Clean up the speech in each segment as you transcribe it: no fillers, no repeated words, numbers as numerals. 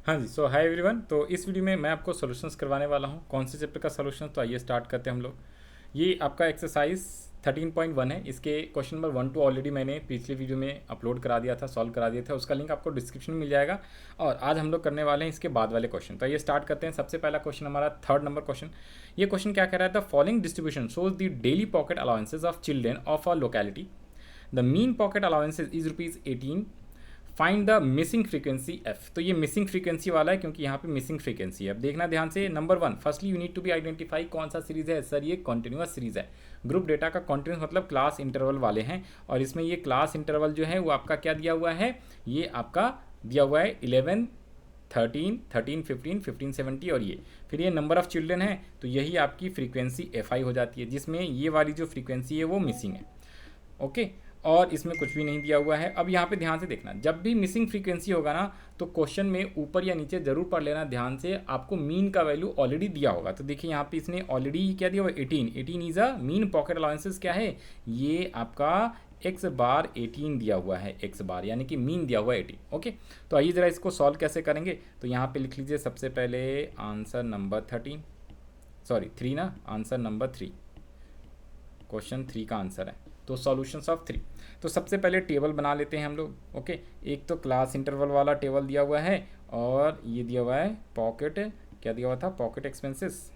हाँ जी, सो hi everyone. तो इस वीडियो में मैं आपको सॉल्यूशंस करवाने वाला हूँ। कौन से चैप्टर का सॉल्यूशन? तो आइए स्टार्ट करते हैं हम लोग। ये आपका एक्सरसाइज 13.1 है। इसके क्वेश्चन नंबर 1 टू ऑलरेडी मैंने पिछले वीडियो में अपलोड करा दिया था, सॉल्व करा दिया था। उसका लिंक आपको डिस्क्रिप्शन में मिल जाएगा। और आज हम लोग करने वाले हैं इसके बाद वाले क्वेश्चन। तो आइए स्टार्ट करते हैं। सबसे पहला क्वेश्चन हमारा 3rd नंबर क्वेश्चन। ये क्वेश्चन क्या कह रहा है? The following distribution shows the daily pocket allowances of children of a locality. The mean pocket allowances is ₹18। Find the missing frequency F. तो ये मिसिंग फ्रीक्वेंसी वाला है क्योंकि यहाँ पे मिसिंग फ्रीक्वेंसी है। अब देखना ध्यान से। Number 1, firstly you need to be identify कौन सा सीरीज है। सर ये कॉन्टिन्यूस सीरीज है। ग्रुप डेटा का कॉन्टिन्यूस मतलब क्लास इंटरवल वाले हैं। और इसमें ये क्लास इंटरवल जो है वो आपका क्या दिया हुआ है? ये आपका दिया हुआ है 11, 13, 13, 15, 15, 70 और ये फिर ये नंबर ऑफ चिल्ड्रन है। तो यही आपकी फ्रीक्वेंसी एफ आई हो जाती है, जिसमें ये वाली जो फ्रीक्वेंसी है वो मिसिंग है। ओके, और इसमें कुछ भी नहीं दिया हुआ है। अब यहाँ पे ध्यान से देखना, जब भी मिसिंग फ्रीक्वेंसी होगा ना तो क्वेश्चन में ऊपर या नीचे जरूर पढ़ लेना ध्यान से। आपको मीन का वैल्यू ऑलरेडी दिया होगा। तो देखिए यहाँ पे इसने ऑलरेडी क्या दिया हुआ? 18 is a mean pocket allowances. क्या है ये? आपका एक्स बार 18 दिया हुआ है, एक्स बार यानी कि मीन दिया हुआ है 18। ओके, तो आइए ज़रा इसको सॉल्व कैसे करेंगे। तो यहाँ पे लिख लीजिए सबसे पहले आंसर नंबर 13, सॉरी 3 ना, आंसर नंबर 3, क्वेश्चन 3 का आंसर है। तो सॉल्यूशंस ऑफ 3। तो सबसे पहले टेबल बना लेते हैं हम लोग। ओके, एक तो क्लास इंटरवल वाला टेबल दिया हुआ है और ये दिया हुआ है पॉकेट, क्या दिया हुआ था? Pocket expenses.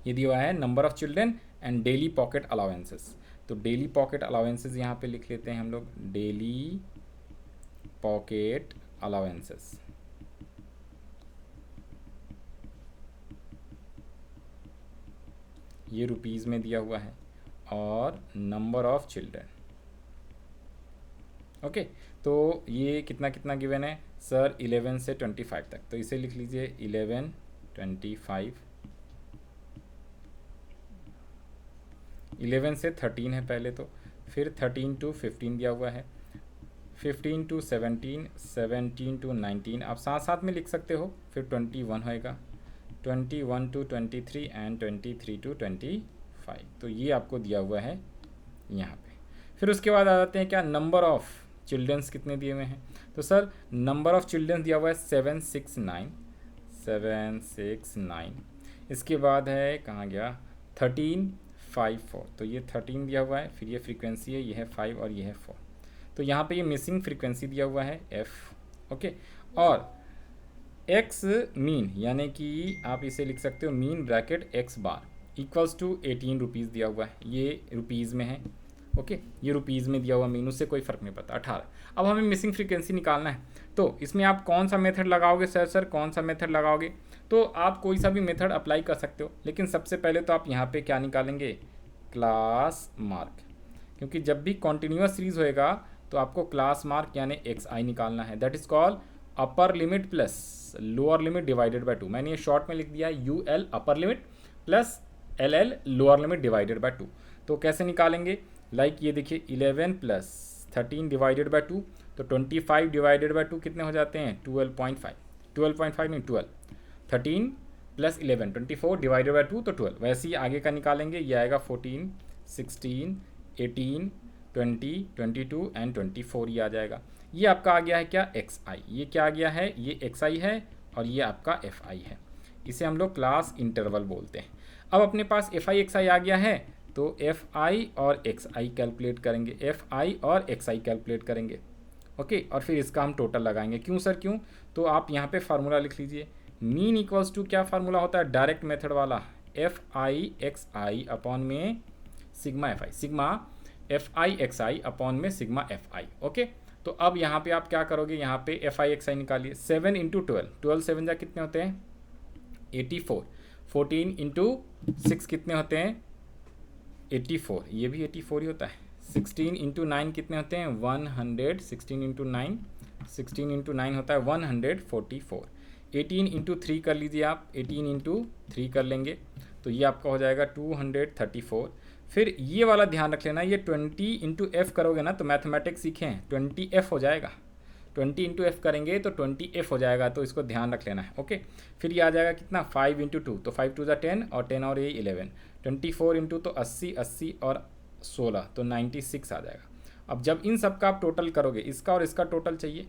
ये दिया हुआ है number of children and daily pocket allowances. तो डेली पॉकेट अलाउंसेस यहाँ पे लिख लेते हैं हम लोग, डेली पॉकेट अलाउंसेस। ये रुपीज़ में दिया हुआ है और नंबर ऑफ चिल्ड्रन। ओके, तो ये कितना कितना गिवन है सर? 11 से 25 तक। तो इसे लिख लीजिए 11, 25। 11 से 13 है पहले तो, फिर 13 टू 15 दिया हुआ है, 15 टू 17, 17 टू 19 आप साथ साथ में लिख सकते हो। फिर 21 होएगा, 21 टू 23 एंड 23 टू 25। तो ये आपको दिया हुआ है यहाँ पे। फिर उसके बाद आ जाते हैं क्या? नंबर ऑफ चिल्ड्रंस कितने दिए हुए हैं? तो सर नंबर ऑफ चिल्ड्रंस दिया हुआ है 769, 769। इसके बाद है, कहाँ गया? 13, 5, 4। तो ये 13 दिया हुआ है, फिर ये फ्रीक्वेंसी है, ये है 5 और ये है 4। तो यहाँ पे ये मिसिंग फ्रीक्वेंसी दिया हुआ है एफ। ओके, और एक्स मीन यानी कि आप इसे लिख सकते हो mean bracket X bar equals to 18 rupees दिया हुआ है। ये रुपीज़ में है। ओके, ये रुपीज़ में दिया हुआ, मीन उससे कोई फ़र्क नहीं पड़ता। 18। अब हमें मिसिंग फ्रीक्वेंसी निकालना है। तो इसमें आप कौन सा मेथड लगाओगे? सर कौन सा मेथड लगाओगे? तो आप कोई सा भी मेथड अप्लाई कर सकते हो, लेकिन सबसे पहले तो आप यहाँ पे क्या निकालेंगे? Class mark. क्योंकि जब भी कॉन्टिन्यूस सीरीज होएगा तो आपको क्लास मार्क यानी एक्स आई निकालना है। That is called upper limit plus lower limit divided by 2। मैंने ये शॉर्ट में लिख दिया है U L upper limit plus L L lower limit divided by 2। तो कैसे निकालेंगे? लाइक ये देखिए 11 प्लस 13 डिवाइडेड बाय 2, तो 25 डिवाइडेड बाय 2 कितने हो जाते हैं? 12.5, 12.5 नहीं 12। 13 प्लस 11, 24 डिवाइडेड बाय 2 तो 12। वैसे ही आगे का निकालेंगे, ये आएगा 14, 16, 18, 20, 22 एंड 24 ये आ जाएगा। ये आपका आ गया है क्या? X i. ये क्या आ गया है? ये एक्स आई है और ये आपका एफ आई है। इसे हम लोग क्लास इंटरवल बोलते हैं। अब अपने पास एफ आई एक्स आई आ गया है, तो एफ आई और एक्स आई कैलकुलेट करेंगे, एफ आई और एक्स आई कैलकुलेट करेंगे। ओके, और फिर इसका हम टोटल लगाएंगे। क्यों सर क्यों? तो आप यहाँ पे फार्मूला लिख लीजिए, मीन इक्वल्स टू क्या फार्मूला होता है? डायरेक्ट मेथड वाला, F I X I upon में sigma F I, sigma F I X I upon में सिग्मा एफ आई। ओके, तो अब यहाँ पे आप क्या करोगे? यहाँ पे एफ आई एक्स आई निकालिए। 7 इंटू 12, 12 7 जा कितने होते हैं? 84। 14 इंटू 6 कितने होते हैं? 84, ये भी 84 ही होता है। 16 इंटू 9 कितने होते हैं? 100। 16 इंटू 9, 16 इंटू 9 होता है 144। 18 इंटू 3 कर लीजिए आप, 18 इंटू 3 कर लेंगे तो ये आपका हो जाएगा 234। फिर ये वाला ध्यान रख लेना, ये 20 इंटू एफ करोगे ना तो मैथमेटिक्स सीखे हैं, 20 एफ हो जाएगा। 20 इंटू एफ करेंगे तो 20 एफ हो जाएगा, तो इसको ध्यान रख लेना है। ओके, फिर ये आ जाएगा कितना? 5 इंटू 2, तो 5 2 10 और 10 और ये 11। 24 इंटू तो 80, 80 और 16 तो 96 आ जाएगा। अब जब इन सब का आप टोटल करोगे, इसका और इसका टोटल चाहिए,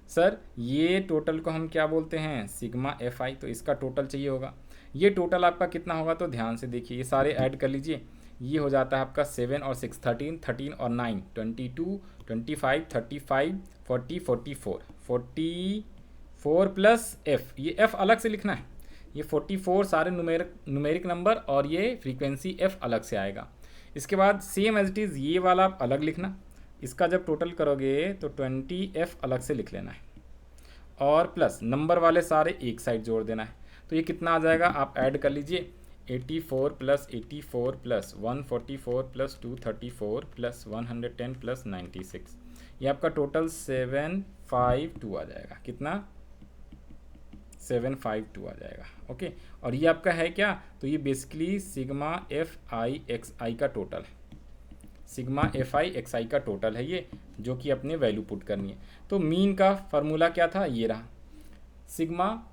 सर ये टोटल को हम क्या बोलते हैं, सिग्मा एफ आई, तो इसका टोटल चाहिए होगा। ये टोटल आपका कितना होगा, तो ध्यान से देखिए, ये सारे ऐड कर लीजिए, ये हो जाता है आपका 7 और 6 13, 13 और 9 22, 25, 35, 40, 44, 44 प्लस एफ, ये एफ अलग से लिखना है, ये 44 सारे न्यूमेरिक नंबर और ये फ्रीक्वेंसी एफ अलग से आएगा। इसके बाद सेम एज इट इज़ ये वाला आप अलग लिखना, इसका जब टोटल करोगे तो 20 एफ अलग से लिख लेना है, और प्लस नंबर वाले सारे एक साइड जोड़ देना है। तो ये कितना आ जाएगा, आप ऐड कर लीजिए, 84 plus 84 plus 144 plus 234 plus 110 plus 96, ये आपका टोटल 752 आ जाएगा। कितना, 752 आ जाएगा। ओके, और ये आपका है क्या, तो ये basically sigma F I X I का टोटल है, sigma F I X I का टोटल है ये, जो कि अपने वैल्यू पुट करनी है। तो मीन का फार्मूला क्या था, ये रहा, sigma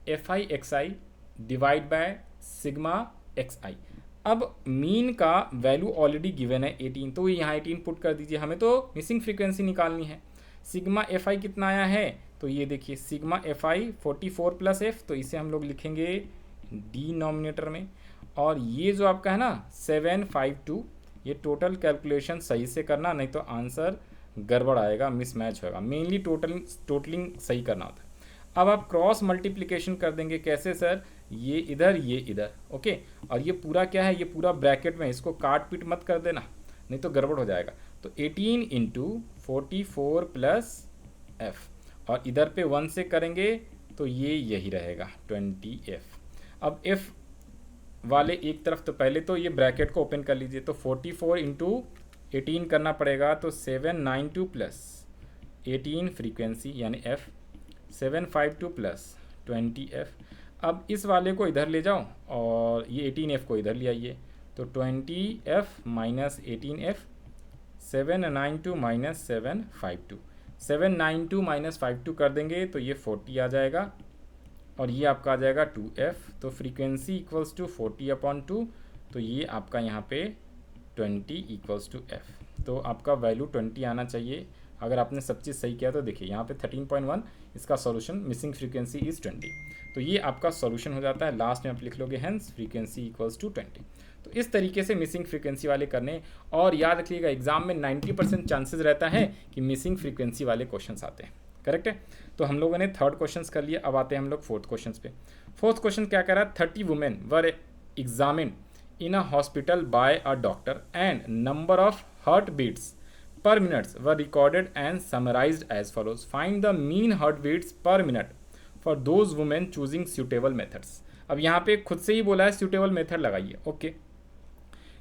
F I X I divide by sigma X I. अब मीन का वैल्यू ऑलरेडी गिवन है 18, तो यहाँ 18 पुट कर दीजिए, हमें तो मिसिंग फ्रीक्वेंसी निकालनी है। सिग्मा एफ आई कितना आया है, तो ये देखिए sigma F I 44 plus F, तो इसे हम लोग लिखेंगे डिनोमिनेटर में, और ये जो आपका है ना 752, ये टोटल कैलकुलेशन सही से करना, नहीं तो आंसर गड़बड़ आएगा, मिसमैच होगा। मेनली टोटलिंग सही करना होता है। अब आप क्रॉस मल्टीप्लिकेशन कर देंगे, कैसे सर, ये इधर ये इधर, ओके, और ये पूरा क्या है, ये पूरा ब्रैकेट में, इसको काट पीट मत कर देना, नहीं तो गड़बड़ हो जाएगा। तो 18 इंटू 44 प्लस एफ, और इधर पे 1 से करेंगे तो ये यही रहेगा 20 एफ। अब एफ वाले एक तरफ, तो पहले तो ये ब्रैकेट को ओपन कर लीजिए, तो 44 इंटू 18 करना पड़ेगा, तो 792 प्लस 18 फ्रीक्वेंसी यानी एफ, 752 प्लस 20 एफ। अब इस वाले को इधर ले जाओ और ये 18 एफ को इधर ले आइए, तो 20 F minus 18 F, 792 minus 752, 792 minus 52 कर देंगे तो ये 40 आ जाएगा, और ये आपका आ जाएगा 2f, तो फ्रीक्वेंसी इक्वल्स टू 40/2, तो ये आपका यहाँ पे 20 इक्वल्स टू एफ। तो आपका वैल्यू 20 आना चाहिए। अगर आपने सब चीज़ सही किया तो देखिए यहाँ पे 13.1 इसका सॉल्यूशन, मिसिंग फ्रीक्वेंसी इज़ 20, तो ये आपका सॉल्यूशन हो जाता है। लास्ट में आप लिख लोगे हेंस फ्रीक्वेंसी इक्वल्स टू 20। तो इस तरीके से मिसिंग फ्रीक्वेंसी वाले करने, और याद रखिएगा एग्जाम में 90% चांसेस रहता है कि मिसिंग फ्रीक्वेंसी वाले क्वेश्चन आते हैं, करेक्ट है। तो हम लोगों ने थर्ड क्वेश्चन कर लिया, अब आते हैं हम लोग फोर्थ क्वेश्चन पे। फोर्थ क्वेश्चन क्या कह रहा है, 30 women were examined in a hospital by a doctor and number of heart beats per minutes were recorded and summarized as follows. Find the mean heartbeats per minute for those women choosing suitable methods. अब यहाँ पे खुद से ही बोला है suitable method लगाइए, okay.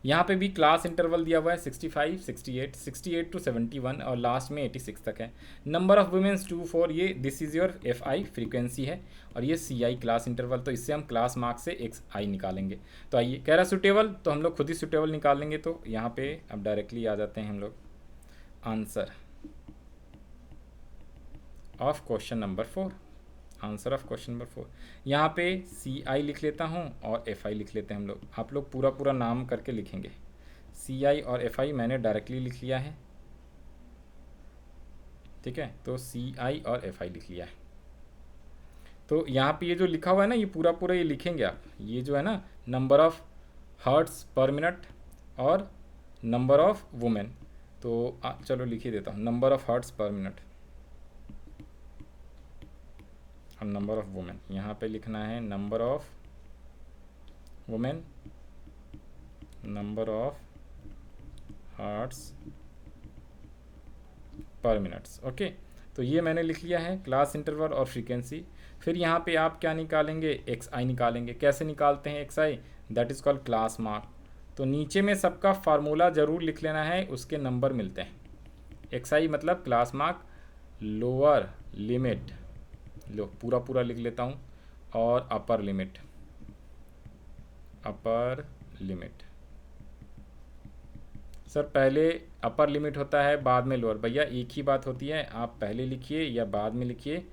यहाँ पे भी क्लास इंटरवल दिया हुआ है 65, 68, 68 टू 71 और लास्ट में 86 तक है। नंबर ऑफ वुमेन्स 2 4, ये this is your F I frequency है, और ये सी आई क्लास इंटरवल, तो इससे हम क्लास मार्क्स से एक्स आई निकालेंगे। तो आइए, कह रहा सुटेबल, तो हम लोग खुद ही सुटेबल निकाल लेंगे। तो यहाँ पे अब डायरेक्टली आ जाते हैं हम लोग answer of question number 4। Answer of question number 4, यहाँ पे सी आई लिख लेता हूँ और एफ आई लिख लेते हैं हम लोग। आप लोग पूरा पूरा नाम करके लिखेंगे, सी आई और एफ आई मैंने डायरेक्टली लिख लिया है, ठीक है। तो सी आई और एफ आई लिख लिया है। तो यहाँ पे ये जो लिखा हुआ है ना, ये पूरा पूरा ये लिखेंगे आप, ये जो है ना number of hearts per minute और नंबर ऑफ वुमेन, तो चलो लिख ही देता हूँ, number of hearts per minute और नंबर ऑफ वुमेन। यहाँ पे लिखना है number of women, number of hearts per minutes, okay. तो ये मैंने लिख लिया है, क्लास इंटरवल और फ्रीक्वेंसी। फिर यहाँ पे आप क्या निकालेंगे, एक्स आई निकालेंगे। कैसे निकालते हैं x I, that is called class mark. तो नीचे में सबका फार्मूला ज़रूर लिख लेना है, उसके नंबर मिलते हैं। एक्स आई मतलब क्लास मार्क लोअर लिमिट, लो पूरा पूरा लिख लेता हूँ, और upper limit, upper limit. Sir पहले अपर लिमिट होता है बाद में लोअर, भैया एक ही बात होती है, आप पहले लिखिए या बाद में लिखिए,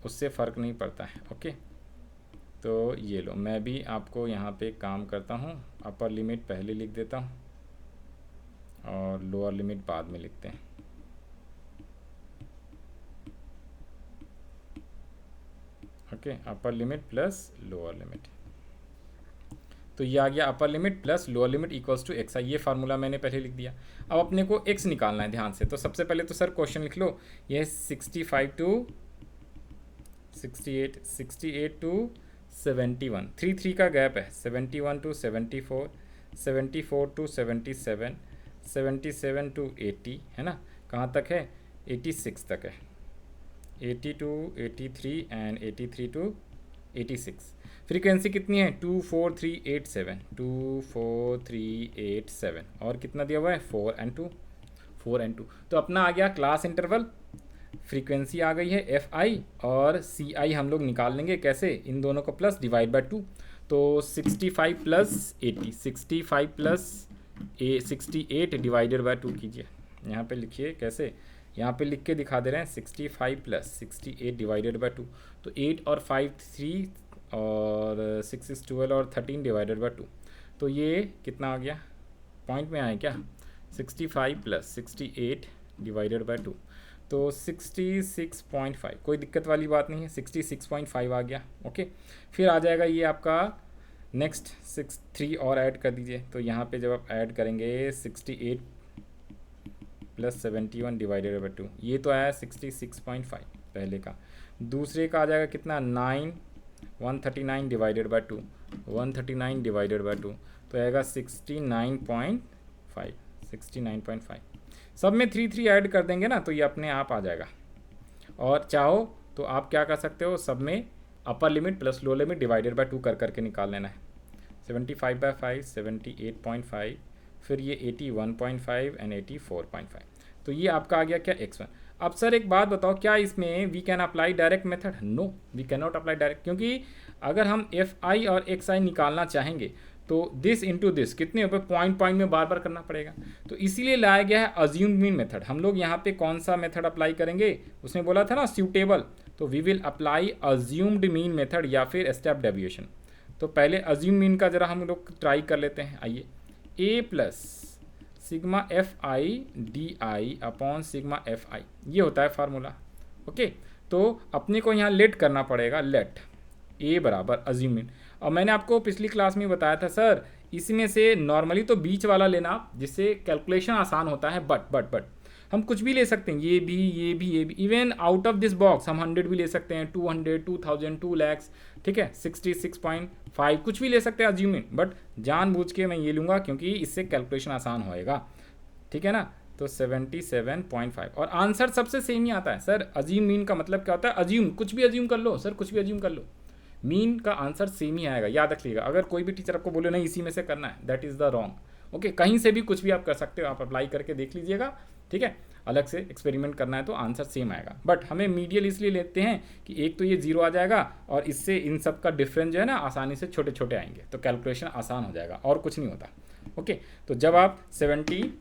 उससे फ़र्क नहीं पड़ता है, ओके। तो ये लो, मैं भी आपको यहाँ पे काम करता हूँ, अपर लिमिट पहले लिख देता हूँ और लोअर लिमिट बाद में लिखते हैं। Okay, upper limit plus lower limit. तो ये आ गया upper limit plus lower limit equals to x i. ये फार्मूला मैंने पहले लिख दिया। अब अपने को एक्स निकालना है ध्यान से। तो सबसे पहले तो सर क्वेश्चन लिख लो, ये 65 टू 68, 68 टू 71, 3 का गैप है, 71 टू 74, 74 टू 77, 77 टू 80, है ना, कहाँ तक है, 86 तक है, 80 टू 83 एंड 83 टू 86। फ्रीक्वेंसी कितनी है, 24387, 24387, और कितना दिया हुआ है, 4 एंड 2, 4 एंड 2। तो अपना आ गया क्लास इंटरवल, फ्रीक्वेंसी आ गई है एफ आई, और सी आई हम लोग निकाल लेंगे कैसे, इन दोनों को प्लस डिवाइड बाय 2। तो 65 प्लस 80, 65 प्लस 68 डिवाइडेड बाय 2 कीजिए। यहाँ पे लिखिए कैसे, यहाँ पे लिख के दिखा दे रहे हैं, 65 प्लस 68 डिवाइडेड बाय 2। तो 8 और 5 3, और 6 6 12 और 13 डिवाइडेड बाय 2। तो ये कितना आ गया, पॉइंट में आए क्या, 65 प्लस 68 डिवाइडेड बाय 2, तो 66.5, कोई दिक्कत वाली बात नहीं है, 66.5 आ गया। ओके, फिर आ जाएगा ये आपका नेक्स्ट 3 और ऐड कर दीजिए। तो यहाँ पे जब आप ऐड करेंगे 68 प्लस 71 डिवाइडेड बाई 2, ये तो आया 66.5 पहले का। दूसरे का आ जाएगा कितना, 139 डिवाइडेड बाई 2, 139 डिवाइडेड बाई 2, तो आएगा 69.5, 69.5। सब में 3 ऐड कर देंगे ना, तो ये अपने आप आ जाएगा। और चाहो तो आप क्या कर सकते हो, सब में अपर limit plus low limit divided by 2 कर करके निकाल लेना है। 75/5 78.5, फिर ये 81.5 एंड 84.5। तो ये आपका आ गया क्या, x1। अब सर एक बात बताओ, क्या इसमें we can apply direct method, no we can not apply direct, क्योंकि अगर हम एफ आई और एक्स आई निकालना चाहेंगे तो दिस इंटू दिस कितने ऊपर पॉइंट पॉइंट में बार बार करना पड़ेगा। तो इसीलिए लाया गया है अज्यूम्ड मीन मेथड। हम लोग यहाँ पे कौन सा मेथड अप्लाई करेंगे, उसने बोला था ना सूटेबल, तो we will apply assumed mean method या फिर स्टेप डेविएशन। तो पहले अज्यूम मीन का जरा हम लोग ट्राई कर लेते हैं। आइए, a plus sigma F i d i upon sigma F i, ये होता है फार्मूला। ओके, तो अपने को यहाँ लेट करना पड़ेगा, लेट ए बराबर अज्यूम मीन। और मैंने आपको पिछली क्लास में बताया था सर, इसमें से नॉर्मली तो बीच वाला लेना जिससे कैलकुलेशन आसान होता है, बट हम कुछ भी ले सकते हैं, ये भी, even out of this box हम 100 भी ले सकते हैं, 200, 2000, 2 lakhs, ठीक है, 66.5 कुछ भी ले सकते हैं अज्यूमिंग, बट जानबूझ के मैं ये लूँगा क्योंकि इससे कैलकुलेशन आसान होएगा, ठीक है ना। तो 77.5, और आंसर सबसे सेम ही आता है सर। अज्यूम मीन का मतलब क्या होता है, अज्यूम कुछ भी अज्यूम कर लो सर, कुछ भी अज्यूम कर लो, मीन का आंसर सेम ही आएगा, याद रखिएगा। अगर कोई भी टीचर आपको बोले नहीं इसी में से करना है, that is the wrong. Okay, कहीं से भी कुछ भी आप कर सकते हो, आप अप्लाई करके देख लीजिएगा, ठीक है। अलग से एक्सपेरिमेंट करना है तो आंसर सेम आएगा, बट हमें मीडियल इसलिए लेते हैं कि एक तो ये 0 आ जाएगा और इससे इन सब का डिफरेंस जो है ना आसानी से छोटे छोटे आएंगे, तो कैलकुलेशन आसान हो जाएगा, और कुछ नहीं होता। ओके, तो जब आप 70,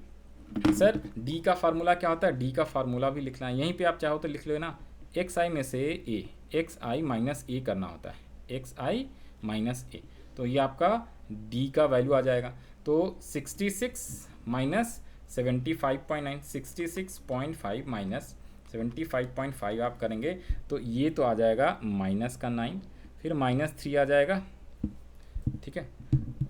सर डी का फार्मूला क्या होता है, डी का फार्मूला भी लिखना है, यहीं पर आप चाहो तो लिख लो ना, एक्स आई में से ए, एक्स आई माइनस ए करना होता है, एक्स आई माइनस ए, तो ये आपका डी का वैल्यू आ जाएगा। तो 66 माइनस 75.9, 66.5 माइनस 75.5 आप करेंगे तो ये तो आ जाएगा माइनस का 9, फिर -3 आ जाएगा, ठीक है,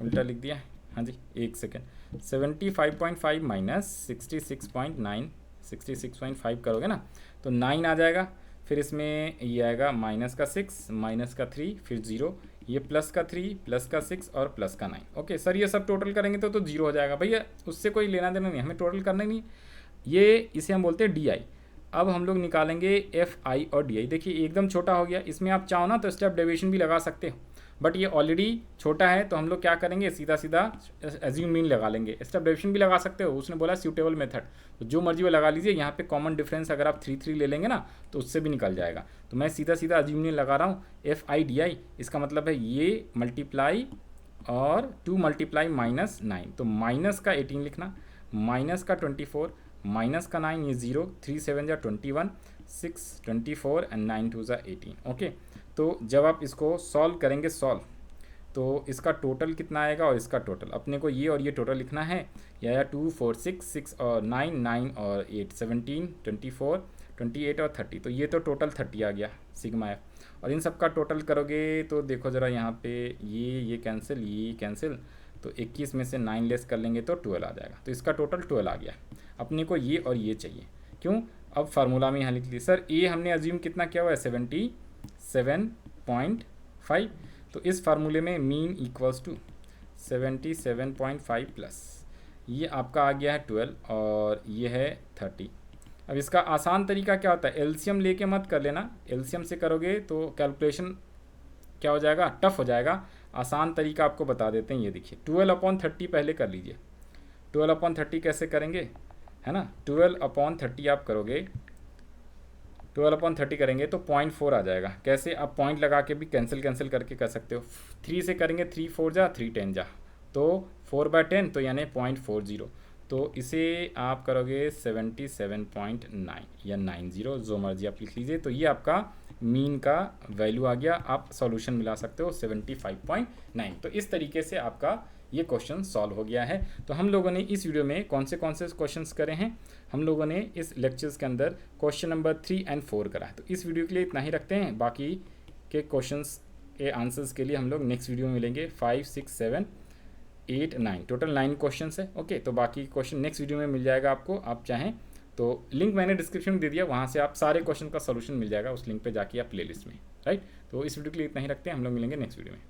उल्टा लिख दिया, हाँ जी, एक सेकेंड, 75.5 माइनस 66.9, 66.5 करोगे ना तो 9 आ जाएगा, फिर इसमें ये आएगा माइनस का 6, माइनस का 3, फिर 0, ये प्लस का 3, प्लस का 6 और प्लस का 9। ओके सर, ये सब टोटल करेंगे तो 0 हो जाएगा भैया, उससे कोई लेना देना नहीं, हमें टोटल करना ही नहीं। ये इसे हम बोलते हैं डी आई। अब हम लोग निकालेंगे एफ आई और डी आई। देखिए एकदम छोटा हो गया, इसमें आप चाहो ना तो स्टेप डेविएशन भी लगा सकते हो, बट ये ऑलरेडी छोटा है तो हम लोग क्या करेंगे, सीधा सीधा अज्यूम मीन लगा लेंगे। स्टेप डेविएशन भी लगा सकते हो, उसने बोला सूटेबल मेथड, तो जो मर्जी वो लगा लीजिए। यहाँ पे कॉमन डिफरेंस अगर आप 3 ले लेंगे ना तो उससे भी निकल जाएगा। तो मैं सीधा सीधा अज्यूम मीन लगा रहा हूँ, एफ आई डी आई, इसका मतलब है ये मल्टीप्लाई और 2 मल्टीप्लाई -9, तो माइनस का 18 लिखना, माइनस का 24, माइनस का 9, ये 0, 3 7 जा 21, 6 24 एंड 9 2 जा 18। ओके, तो जब आप इसको सॉल्व करेंगे तो इसका टोटल कितना आएगा और इसका टोटल, अपने को ये और ये टोटल लिखना है। यह आया 2 4 6 6 और 9 9 और 8 17 24 28 और 30, तो ये तो टोटल 30 आ गया सिग्मा एफ। और इन सब का टोटल करोगे तो देखो ज़रा यहाँ पे ये कैंसिल, ये कैंसिल, तो 21 में से 9 लेस कर लेंगे तो 12 आ जाएगा। तो इसका टोटल 12 आ गया। अपने को ये और ये चाहिए, क्यों? अब फार्मूला में यहाँ लिख लीजिए। सर ए हमने अज्यूम कितना किया हुआ है 77.5, तो इस फार्मूले में मीन इक्वल्स टू 77.5 प्लस ये आपका आ गया है 12 और ये है 30। अब इसका आसान तरीका क्या होता है, एलसीएम लेके मत कर लेना, एलसीएम से करोगे तो कैलकुलेशन क्या हो जाएगा, टफ हो जाएगा। आसान तरीका आपको बता देते हैं, ये देखिए 12/30 पहले कर लीजिए। 12/30 कैसे करेंगे, है ना, 12/30 आप करोगे, 12/30 करेंगे तो 0.4 आ जाएगा। कैसे, आप पॉइंट लगा के भी कैंसिल करके कर सकते हो। 3 से करेंगे 3 4 जा 3 10 जा, तो 4/10 तो यानी 0.40, तो इसे आप करोगे 77.9 या 90, जो मर्जी आप लिख लीजिए। तो ये आपका मीन का वैल्यू आ गया, आप सॉल्यूशन मिला सकते हो 75.9। तो इस तरीके से आपका ये क्वेश्चन सॉल्व हो गया है। तो हम लोगों ने इस वीडियो में कौन से क्वेश्चंस करे हैं, हम लोगों ने इस लेक्चर्स के अंदर क्वेश्चन नंबर 3 और 4 करा है। तो इस वीडियो के लिए इतना ही रखते हैं, बाकी के क्वेश्चंस के आंसर्स के लिए हम लोग नेक्स्ट वीडियो में मिलेंगे। 5 6 7 8 9 टोटल 9 क्वेश्चंस है। ओके, तो बाकी क्वेश्चन नेक्स्ट वीडियो में मिल जाएगा आपको, आप चाहें तो लिंक मैंने डिस्क्रिप्शन में दे दिया, वहाँ से आप सारे क्वेश्चन का सॉल्यूशन मिल जाएगा, उस लिंक पे जाके आप प्लेलिस्ट में, राइट। तो इस वीडियो के लिए इतना ही रखते हैं, हम लोग मिलेंगे नेक्स्ट वीडियो में।